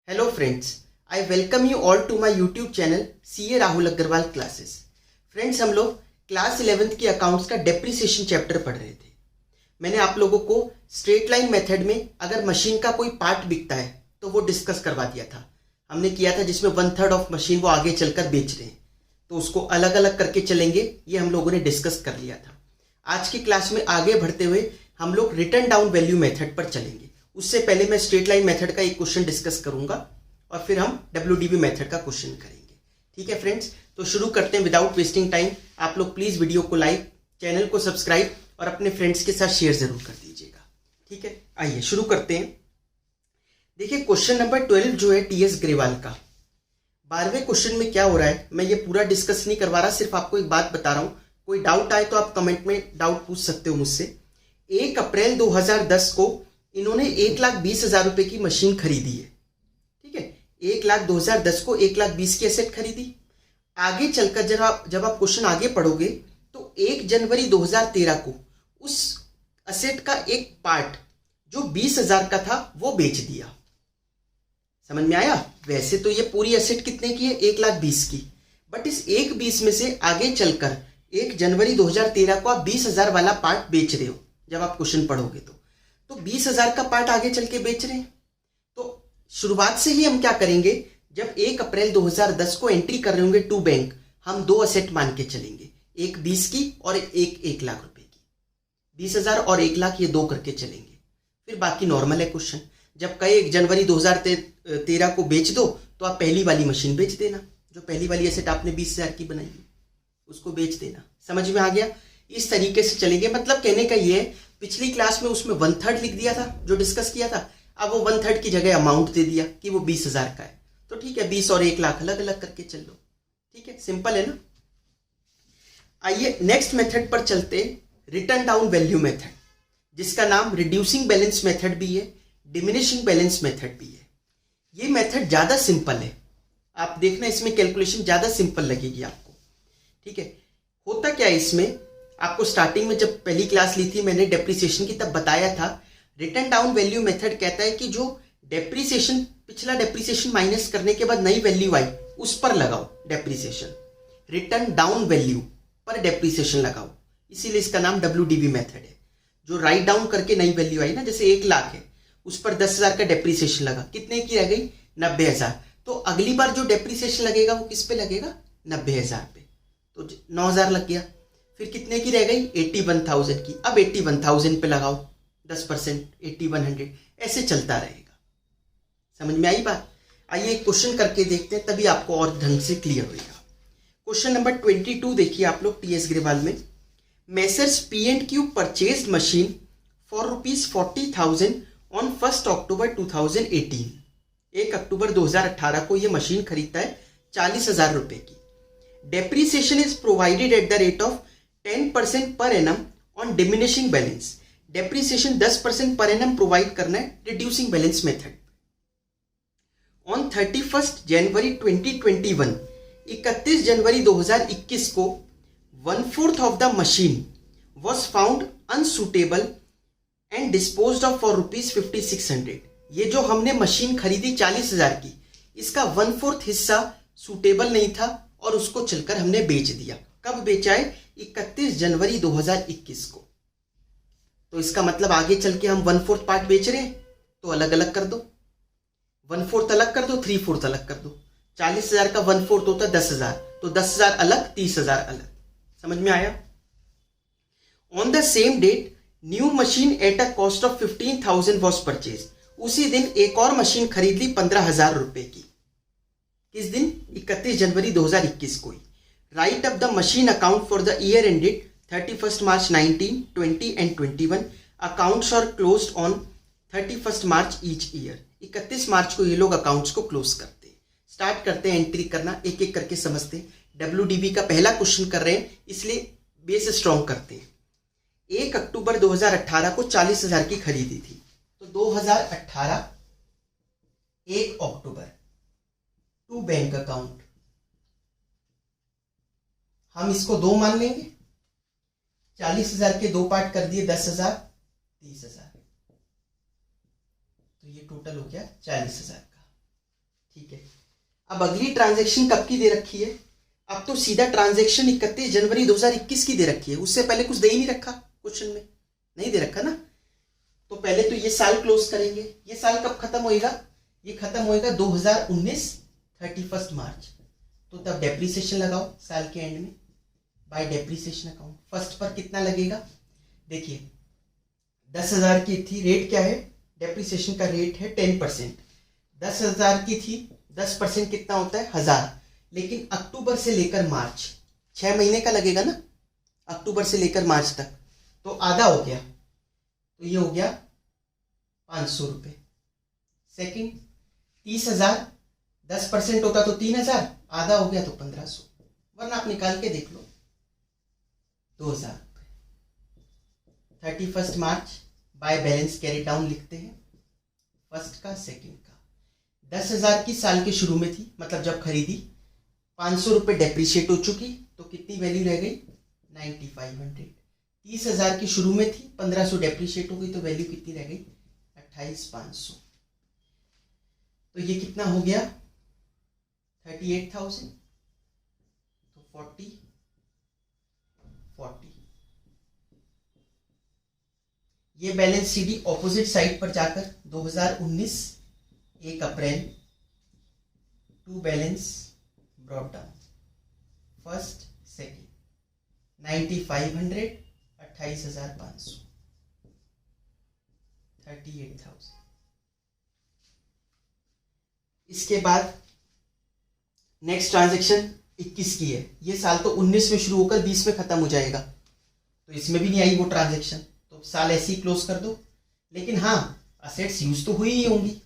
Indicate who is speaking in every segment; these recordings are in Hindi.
Speaker 1: Hello friends, I welcome you all to my YouTube channel CA Rahul Agrawal classes. Friends, हम लोग क्लास 11th की अकाउंट्स का डेप्रिसिएशन चैप्टर पढ़ रहे थे। मैंने आप लोगों को स्ट्रेट लाइन मेथड में अगर मशीन का कोई पार्ट बिकता है तो वो डिस्कस करवा दिया था। हमने किया था जिसमें 1/3 ऑफ मशीन वो आगे चलकर बेच रहे हैं, तो उसको अलग अलग करके चलेंगे, ये हम लोगों ने डिस्कस कर लिया था। आज की क्लास में आगे बढ़ते हुए हम लोग रिटर्न डाउन वैल्यू मेथड पर चलेंगे। उससे पहले मैं स्ट्रेट लाइन मेथड का एक क्वेश्चन डिस्कस करूंगा और फिर हम WDB मेथड का क्वेश्चन करेंगे। ठीक है फ्रेंड्स, तो शुरू करते हैं विदाउट वेस्टिंग टाइम। आप लोग प्लीज वीडियो को लाइक, चैनल को सब्सक्राइब और अपने फ्रेंड्स के साथ शेयर जरूर कर दीजिएगा। ठीक है, आइए शुरू करते हैं। देखिए क्वेश्चन नंबर 12 जो है TS ग्रेवाल का 12वें क्वेश्चन में क्या हो रहा है, मैं ये पूरा डिस्कस नहीं करवा रहा, सिर्फ आपको एक बात बता रहा हूं। कोई डाउट आए तो आप कमेंट में डाउट पूछ सकते हो मुझसे। 1 अप्रैल 2010 को इन्होंने 1,20,000 रुपए की मशीन खरीदी है। ठीक है, 1,20,010 को 1,20,000 की एसेट खरीदी। आगे चलकर जब आप क्वेश्चन आगे पढ़ोगे तो 1 जनवरी 2013 को उस एसेट का एक पार्ट जो 20,000 का था वो बेच दिया। समझ में आया? वैसे तो ये पूरी एसेट कितने की है, 1,20,000 की, बट इस 1,20,000 में से आगे चलकर 1 जनवरी 2013 को आप 20,000 वाला पार्ट बेच रहे हो। जब आप क्वेश्चन पढ़ोगे तो 20,000 का पार्ट आगे चल के बेच रहे हैं। तो शुरुआत से ही हम क्या करेंगे, जब 1 अप्रैल 2010 को एंट्री कर रहे होंगे टू बैंक, हम 2 असेट मान के चलेंगे, एक 20 की और एक 1,00,000 रुपए की। 20,000 और 1,00,000 ये 2 करके चलेंगे, फिर बाकी नॉर्मल है क्वेश्चन। जब कहे 1 जनवरी 2013 को बेच दो तो आप पहली वाली मशीन बेच देना, जो पहली वाली एसेट आपने 20,000 की बनाई है उसको बेच देना। समझ में आ गया? इस तरीके से चलेंगे। मतलब कहने का ये है, पिछली क्लास में उसमें 1/3 लिख दिया था जो डिस्कस किया था, अब वो 1/3 की जगह अमाउंट दे दिया कि वो 20,000 का है, तो ठीक है 20 और 1,00,000 अलग अलग करके चल लो। ठीक है, सिंपल है ना। आइए नेक्स्ट मेथड पर चलते, रिटर्न डाउन वैल्यू मेथड, जिसका नाम रिड्यूसिंग बैलेंस मेथड भी है, डिमिनिशिंग बैलेंस मेथड भी है। ये मेथड ज्यादा सिंपल है, आप देखना इसमें कैलकुलेशन ज्यादा सिंपल लगेगी आपको। ठीक है, होता क्या है इसमें, आपको स्टार्टिंग में जब पहली क्लास ली थी मैंने डेप्रिसिएशन की, तब बताया था रिटर्न डाउन वैल्यू मेथड कहता है कि जो डेप्रिसिएशन, पिछला डेप्रिसिएशन माइनस करने के बाद नई वैल्यू आई उस पर लगाओ डेप्रिसिएशन। रिटर्न डाउन वैल्यू पर डेप्रिसिएशन लगाओ, इसीलिए इसका नाम WDB मेथड है। जो राइट डाउन करके नई वैल्यू आई ना, जैसे 1,00,000 है उस पर 10,000 का डेप्रिसिएशन लगा, कितने की रह गई, 90,000। तो अगली बार जो डेप्रिसिएशन लगेगा वो किस पे लगेगा, 90,000 पे, तो 9,000 लग गया। फिर कितने की रह गई, 81,000 की, अब 81,000 पे लगाओ 10%, 8100, ऐसे चलता रहेगा। समझ में आई बात? आइए एक क्वेश्चन करके देखते हैं, तभी आपको और ढंग से क्लियर होगा। क्वेश्चन नंबर 22 देखिए आप लोग TS ग्रेवाल में। Messrs P&Q purchased machine for ₹40,000 on 1 अक्टूबर 2018। 1 अक्टूबर 2018 को यह मशीन खरीदता है 40,000 रुपए की। Depreciation is provided at the rate of 10% per annum on diminishing balance. Depreciation 10% per annum provide करना है रिड्यूसिंग बैलेंस मेथड। ऑन 31 जनवरी 2021, 31 जनवरी 2021 को 1/4 of the machine was found unsuitable and disposed of for ₹5,600। ये जो हमने मशीन खरीदी 40,000 की, इसका 1/4 हिस्सा सुटेबल नहीं था और उसको चलकर हमने बेच दिया। कब बेचा है, 31 जनवरी 2021 को। तो इसका मतलब आगे चल के हम 1/4 पार्ट बेच रहे हैं तो अलग अलग कर दो, 1/4 अलग कर दो, 3/4 अलग कर दो। 40,000 का 1/4 होता है 10,000, तो 10,000 अलग, 30,000 अलग। समझ में आया? On the same date new machine at a cost of 15,000 was purchase. उसी दिन एक और मशीन खरीद ली 15,000 रुपए की। किस दिन, 31 जनवरी 2021 को ही। Write up the machine account for the year ended 31st March 19, 20 and 21. Accounts are closed on 31st March each year. 31 मार्च को ये लोग अकाउंट्स को क्लोज करते हैं। स्टार्ट करते हैं एंट्री करना, एक एक करके समझते हैं। WDB का पहला क्वेश्चन कर रहे हैं इसलिए बेस स्ट्रॉन्ग करते हैं। 1 अक्टूबर 2018 को 40,000 की खरीदी थी, तो 2018 1 अक्टूबर टू बैंक अकाउंट, हम इसको 2 मान लेंगे। 40,000 के 2 पार्ट कर दिए, 10,000, 30,000, तो ये टोटल हो गया 40,000 का। ठीक है। अब अगली ट्रांजैक्शन कब की दे रखी है? अब तो सीधा ट्रांजैक्शन 31 जनवरी 2021 की दे रखी है, उससे पहले कुछ दे ही नहीं रखा, क्वेश्चन में नहीं दे रखा ना। तो पहले तो ये साल क्लोज करेंगे। ये साल कब खत्म होएगा? ये खत्म होएगा 2019 31 मार्च। तो तब डेप्रीसिएशन लगाओ साल के एंड में बाय डेप्रीसिएशन अकाउंट। फर्स्ट पर कितना लगेगा? देखिए 10,000 की थी, रेट क्या है? डेप्रीसिएशन का रेट है 10%। 10,000 की थी, 10% कितना होता है? 1,000। लेकिन अक्टूबर से लेकर मार्च 6 महीने का लगेगा ना, अक्टूबर से लेकर मार्च तक, तो आधा हो गया, तो ये हो गया 500 रुपये। सेकेंड 30,000, 10% होता तो 3,000, आधा हो गया तो 1,500, वरना आप निकाल के देख लो 2,000 रुपये। 31 मार्च बाय बैलेंस कैरी डाउन लिखते हैं, फर्स्ट का सेकेंड का। 10,000 की साल के शुरू में थी, मतलब जब खरीदी, 500 रुपये डेप्रीशिएट हो चुकी, तो कितनी वैल्यू रह गई? 9,500। 30,000 की शुरू में थी, 1,500 डेप्रीशिएट हो गई, तो वैल्यू कितनी रह गई? 28,500। तो ये कितना हो गया? 38,000। तो 40 ये बैलेंस सीडी ऑपोजिट साइड पर जाकर 2019 1 April to balance brought down, first second 9,500, 28,500, 38,000। इसके बाद नेक्स्ट ट्रांजेक्शन 21 की है। ये साल तो 19 में शुरू होकर 20 में खत्म हो जाएगा, तो इसमें भी नहीं आई वो ट्रांजेक्शन, तो साल ऐसे ही क्लोज कर दो। लेकिन हाँ, असेट्स यूज तो हुई ही होंगी,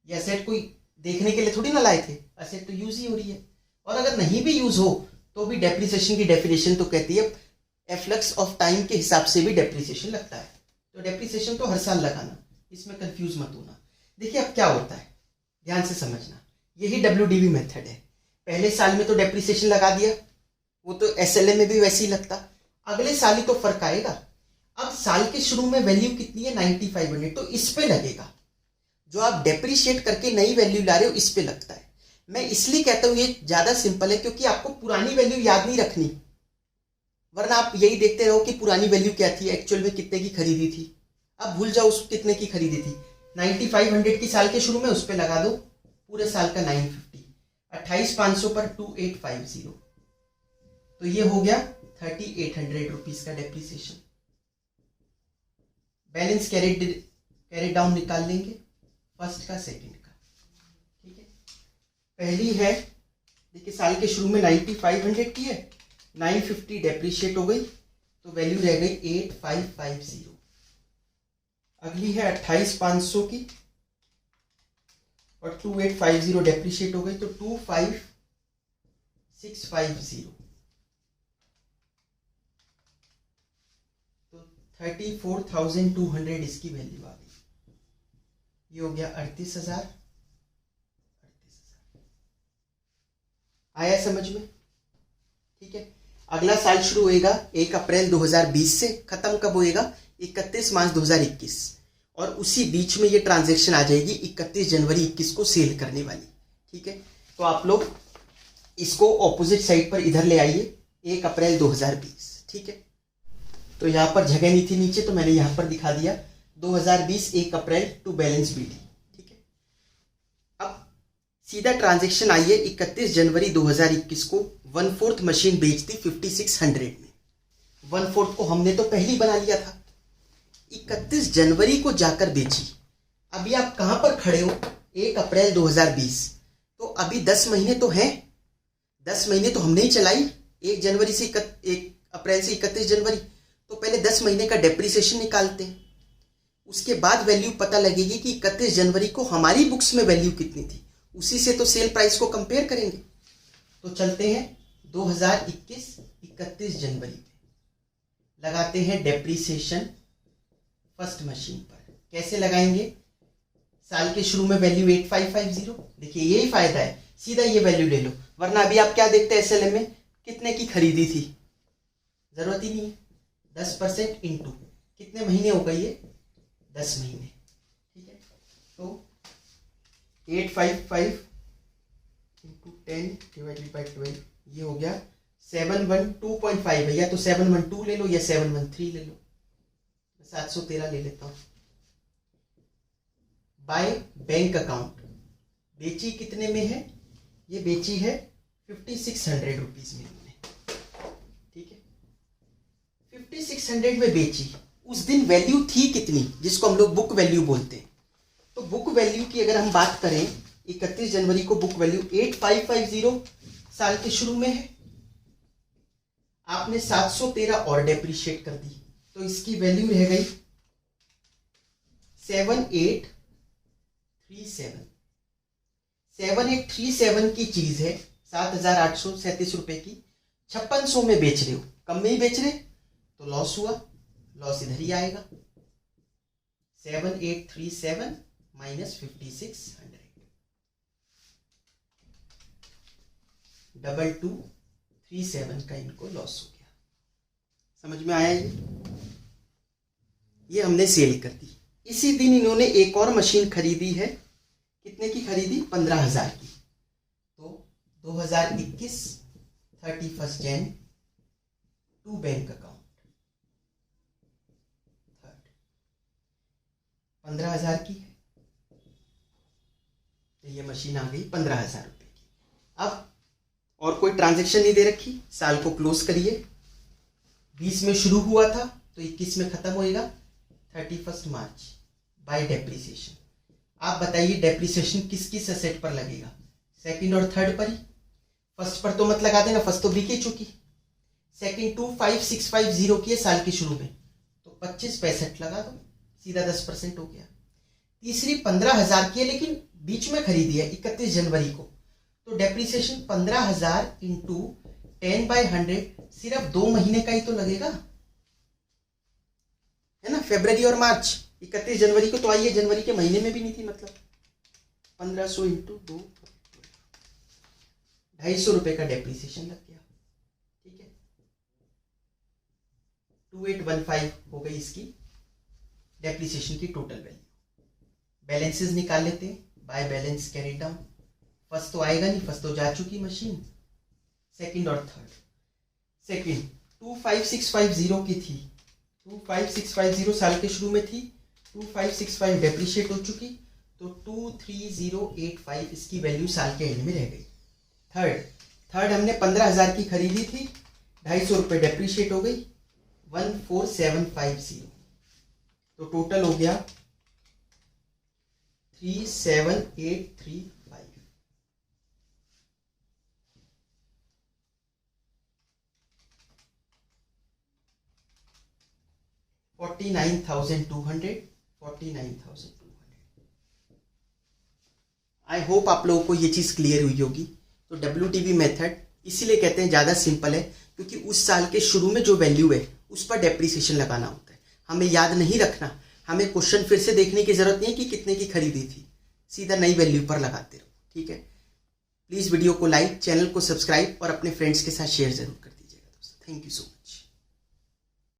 Speaker 1: ये असेट कोई देखने के लिए थोड़ी ना लाए थे, असेट तो यूज ही हो रही है। और अगर नहीं भी यूज हो तो भी डेप्रिसिएशन की डेफिनेशन तो कहती है एफ्लक्स ऑफ टाइम के हिसाब से भी डेप्रिसिएशन लगता है, तो डेप्रिसिएशन तो हर साल लगाना, इसमें कंफ्यूज मत होना। देखिए अब क्या होता है, ध्यान से समझना, यही WDV मेथड है। पहले साल में तो डेप्रिसिएशन लगा दिया, वो तो SLM में भी वैसे ही लगता, अगले साल ही तो फर्क आएगा। अब साल के शुरू में वैल्यू कितनी है? 9,500, तो इस पे लगेगा। जो आप डेप्रिशिएट करके नई वैल्यू ला रहे हो, इस पे लगता है। मैं इसलिए कहता हूं ये ज्यादा सिंपल है, क्योंकि आपको पुरानी वैल्यू याद नहीं रखनी, वरना आप यही देखते रहो कि पुरानी वैल्यू क्या थी, एक्चुअल में कितने की खरीदी थी। अब भूल जाओ उस कितने की खरीदी थी। 9,500 की साल के शुरू में उस पे लगा दो पूरे साल का 950, 28,500 पर 2,850, तो ये हो गया 3,800 रुपीज का डेप्रिसिएशन। बैलेंस कैरी डाउन निकाल लेंगे, फर्स्ट का सेकंड का। ठीक है, पहली है, देखिए साल के शुरू में 9,500 की है, 950 डेप्रिशिएट हो गई, तो वैल्यू रह गई 8,550। अगली है 28,500 की और 2,850 डेप्रिशिएट हो गई, तो 2,5,650, तो 34,200 इसकी वैल्यू आ गई। ये हो गया 38,000। आया समझ में? ठीक है, अगला साल शुरू होएगा 1 अप्रैल 2020 से, खत्म कब होएगा? 31 मार्च 2021, और उसी बीच में ये ट्रांजैक्शन आ जाएगी 31 जनवरी 21 को सेल करने वाली। ठीक है, तो आप लोग इसको ऑपोजिट साइड पर इधर ले आइए, 1 अप्रैल 2020। ठीक है, तो यहां पर जगह नहीं थी नीचे, तो मैंने यहां पर दिखा दिया 2020 1 अप्रैल टू बैलेंस BD। ठीक है, अब सीधा ट्रांजैक्शन आई है 31 जनवरी 2021 को, 1/4 मशीन बेच दी 5,600 में। 1/4 को हमने तो पहले ही बना लिया था, 31 जनवरी को जाकर बेची। अभी आप कहां पर खड़े हो? 1 अप्रैल 2020, तो अभी 10 महीने तो हैं, 10 महीने तो हमने ही चलाई, 1 जनवरी से 1 अप्रैल से 31 जनवरी, तो पहले 10 महीने का डेप्रिसिएशन निकालते हैं, उसके बाद वैल्यू पता लगेगी कि 31 जनवरी को हमारी बुक्स में वैल्यू कितनी थी, उसी से तो सेल प्राइस को कंपेयर करेंगे। तो चलते हैं 2021 31 जनवरी पे, लगाते हैं डेप्रिसिएशन फर्स्ट मशीन पर। कैसे लगाएंगे? साल के शुरू में वैल्यू 8,550, देखिए यही फायदा है, सीधा ये वैल्यू ले लो, वरना अभी आप क्या देखते हैं SLM में कितने की खरीदी थी, जरूरत ही नहीं है। 10% इंटू कितने महीने हो गए? ये 10 महीने। ठीक है, तो 855 10 डिवाइडेड बाई 12, ये हो गया 712.5 है, या तो 712 ले लो या 713 ले लो, 713 ले लेता हूँ। बाय बैंक अकाउंट बेची कितने में है, ये बेची है 5600 रुपीज में हमने, ठीक है 5600 में बेची। उस दिन वैल्यू थी कितनी, जिसको हम लोग बुक वैल्यू बोलते हैं। तो बुक वैल्यू की अगर हम बात करें 31 जनवरी को बुक वैल्यू 8550 साल के शुरू में है। आपने 713 और डेप्रीशिएट कर दी, तो इसकी वैल्यू रह गई 7837। 7837 की चीज है 7837 रुपए की, 5600 में बेच रहे हो, कम में ही बेच रहे तो लॉस हुआ, लॉस इधर ही आएगा। 7837 माइनस 5600, 2237 का इनको लॉस हो गया। समझ में आया ये हमने सेल कर दी। इसी दिन इन्होंने एक और मशीन खरीदी है, कितने की खरीदी, 15,000 की। तो 2021 31 जैन टू बैंक अकाउंट 15,000 की है, तो ये मशीन आ गई 15,000 रुपए की। अब और कोई ट्रांजैक्शन नहीं दे रखी, साल को क्लोज करिए। 20 में शुरू हुआ था तो 21 में खत्म होएगा 31 मार्च बाय डेप्रीसिएशन। आप बताइए डेप्रीसिएशन किस किस एसेट पर लगेगा, सेकंड और थर्ड पर ही। फर्स्ट पर तो मत लगा देना, फर्स्ट तो बिक ही चुकी। सेकंड 25650 की है साल के शुरू में, तो 25 लगा दो, सीधा 10% हो गया। तीसरी 15,000 की है, लेकिन बीच में खरीदी है 31 जनवरी को, तो डेप्रीसिएशन 15,000 इंटू 10/100 सिर्फ 2 महीने का ही तो लगेगा, है ना, फरवरी और मार्च। 31 जनवरी को तो आई है, जनवरी के महीने में भी नहीं थी, मतलब 1500 इंटू 2, 250 रुपए का डेप्रीसिएशन लग गया, ठीक है। 2815 हो गई इसकी डेप्रीसिएशन की टोटल वैल्यू। बैलेंसेस निकाल लेते हैं, by balance carry down. First तो आएगा नहीं, फर्स्ट तो जा चुकी मशीन। सेकंड और थर्ड, सेकंड 25650 की थी, 25650 साल के शुरू में थी, 2565 डेप्रीशिएट हो चुकी, तो 23085 इसकी वैल्यू साल के एंड में रह गई। थर्ड हमने 15,000 की खरीदी थी, 250 रुपये डेप्रीशिएट हो गई, 14750, तो टोटल हो गया 37835। 49,200। आई होप आप लोगों को ये चीज़ क्लियर हुई होगी। तो WTV मेथड इसीलिए कहते हैं ज़्यादा सिंपल है, क्योंकि उस साल के शुरू में जो वैल्यू है उस पर डेप्रीसिएशन लगाना होता है। हमें याद नहीं रखना, हमें क्वेश्चन फिर से देखने की जरूरत नहीं है कि कितने की खरीदी थी, सीधा नई वैल्यू पर लगाते रहो, ठीक है। प्लीज़ वीडियो को लाइक, चैनल को सब्सक्राइब और अपने फ्रेंड्स के साथ शेयर जरूर कर दीजिएगा दोस्तों। Thank you so much.